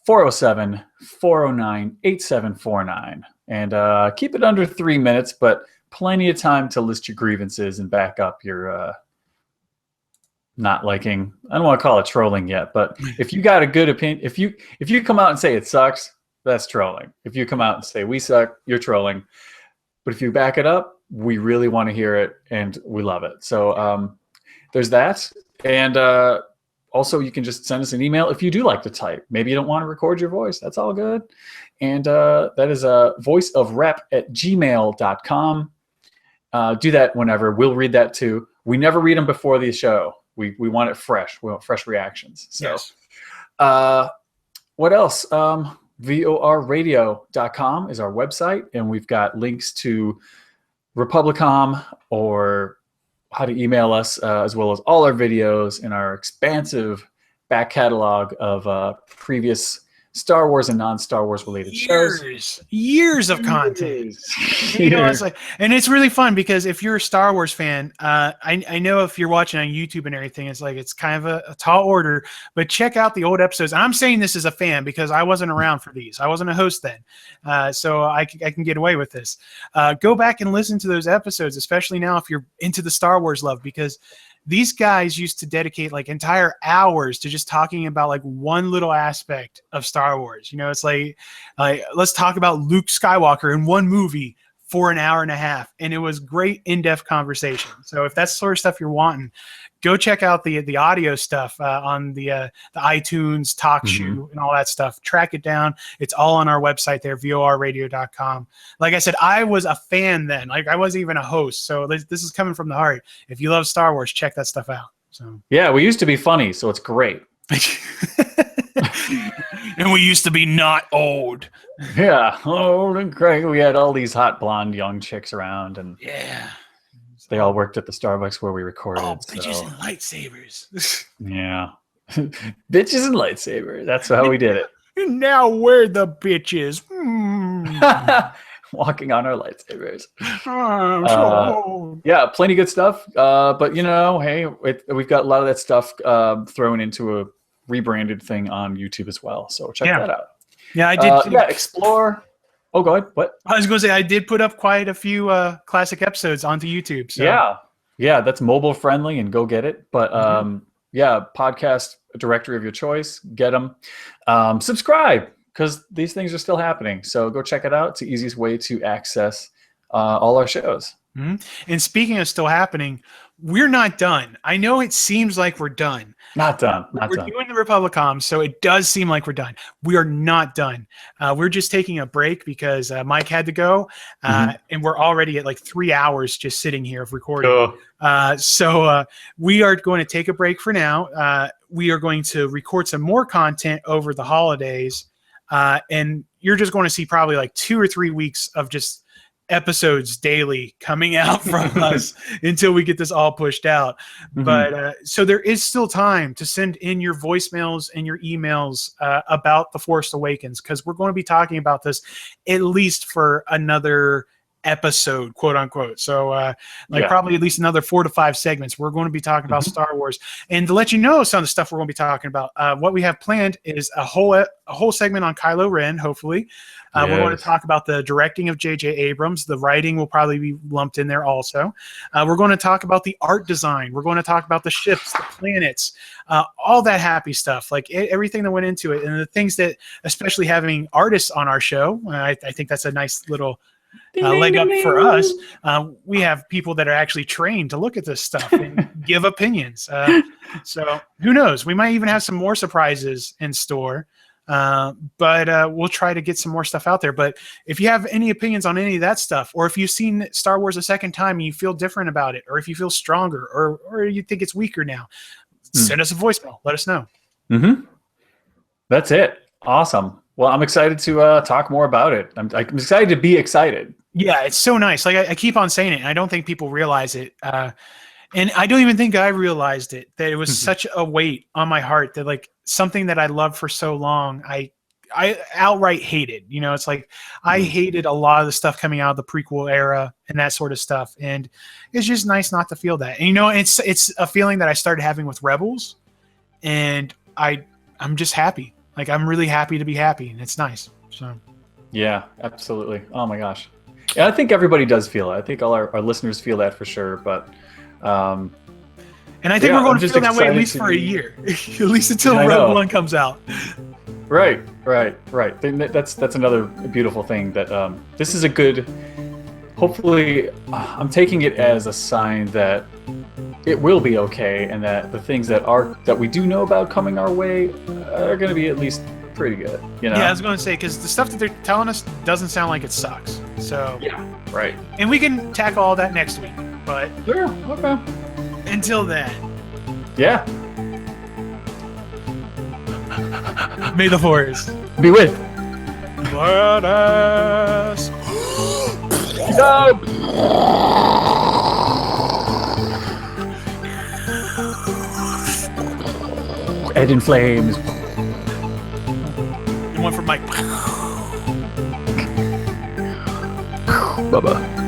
407-409-8749, and keep it under 3 minutes, but plenty of time to list your grievances and back up your not liking. I don't want to call it trolling yet, but if you got a good opinion, if you come out and say it sucks, that's trolling. If you come out and say we suck, you're trolling. But if you back it up, we really want to hear it and we love it. So there's that. And also you can just send us an email if you do like to type. Maybe you don't want to record your voice. That's all good. And that is voiceofrep@gmail.com. do that whenever. We'll read that too. We never read them before the show. We want it fresh. We want fresh reactions. So, Yes. What else? VORradio.com is our website, and we've got links to Republicom or how to email us, as well as all our videos and our expansive back catalog of previous Star Wars and non-Star Wars related shows. Years of content. You know, it's like, and it's really fun because if you're a Star Wars fan, I know if you're watching on YouTube and everything, it's like it's kind of a tall order. But check out the old episodes. And I'm saying this as a fan because I wasn't around for these. I wasn't a host then, so I can get away with this. Go back and listen to those episodes, especially now if you're into the Star Wars love, because these guys used to dedicate like entire hours to just talking about like one little aspect of Star Wars. You know, it's like let's talk about Luke Skywalker in one movie for an hour and a half. And it was great in-depth conversation. So if that's the sort of stuff you're wanting, go check out the audio stuff on the iTunes talk shoe and all that stuff. Track it down. It's all on our website there, VORradio.com. Like I said, I was a fan then. Like I wasn't even a host. So this is coming from the heart. If you love Star Wars, check that stuff out. So yeah, we used to be funny, so it's great. And we used to be not old. Yeah, old and crazy. We had all these hot blonde young chicks around, and yeah, they all worked at the Starbucks where we recorded. Oh, bitches and lightsabers. Yeah. Bitches and lightsabers. That's how we did it. And now we're the bitches. Walking on our lightsabers. So Yeah, plenty of good stuff. But, you know, hey, we've got a lot of that stuff thrown into a rebranded thing on YouTube as well. So check that out. Yeah, I did. Explore. Oh, go ahead. What? I was going to say, I did put up quite a few classic episodes onto YouTube. So. Yeah, that's mobile friendly and go get it. But podcast directory of your choice, get them. Subscribe because these things are still happening. So go check it out. It's the easiest way to access all our shows. Mm-hmm. And speaking of still happening, we're not done. I know it seems like we're done. Not done. We're doing the Republicomms, so it does seem like we're done. We are not done. We're just taking a break because Mike had to go, and we're already at like 3 hours just sitting here of recording. So we are going to take a break for now. We are going to record some more content over the holidays, and you're just going to see probably like 2 or 3 weeks of just episodes daily coming out from us until we get this all pushed out. But so there is still time to send in your voicemails and your emails about The Force Awakens, because we're going to be talking about this at least for another episode, quote unquote. So probably at least another 4 to 5 segments. We're going to be talking about Star Wars. And to let you know some of the stuff we're going to be talking about, what we have planned is a whole segment on Kylo Ren, hopefully. We're going to talk about the directing of J.J. Abrams. The writing will probably be lumped in there also. We're going to talk about the art design. We're going to talk about the ships, the planets, all that happy stuff, like everything that went into it. And the things that, especially having artists on our show, I think that's a nice little leg up for us. We have people that are actually trained to look at this stuff and give opinions. So who knows? We might even have some more surprises in store. But we'll try to get some more stuff out there. But if you have any opinions on any of that stuff, or if you've seen Star Wars a second time and you feel different about it, or if you feel stronger, or you think it's weaker now, send us a voicemail. Let us know. That's it. Awesome. Well, I'm excited to talk more about it. I'm excited to be excited. Yeah, it's so nice. Like I keep on saying it, and I don't think people realize it. And I don't even think I realized it, that it was such a weight on my heart that like something that I loved for so long, I outright hated. You know, it's like I hated a lot of the stuff coming out of the prequel era and that sort of stuff. And it's just nice not to feel that. And, you know, it's a feeling that I started having with Rebels, and I'm just happy. Like I'm really happy to be happy, and it's nice. So yeah, absolutely. Oh my gosh. Yeah, I think everybody does feel it. I think all our listeners feel that for sure. But and I think we're going to feel that way at least for a year, at least until Rogue One comes out. Right. That's another beautiful thing that this is a good. Hopefully, I'm taking it as a sign that it will be okay, and that the things that we do know about coming our way are going to be at least pretty good. You know? Yeah, I was going to say, because the stuff that they're telling us doesn't sound like it sucks. So Yeah. Right. and we can tackle all that next week. But Sure. Okay. until then, Yeah. may the force Be with. badass. Head in flames. And one for Mike. Bubba.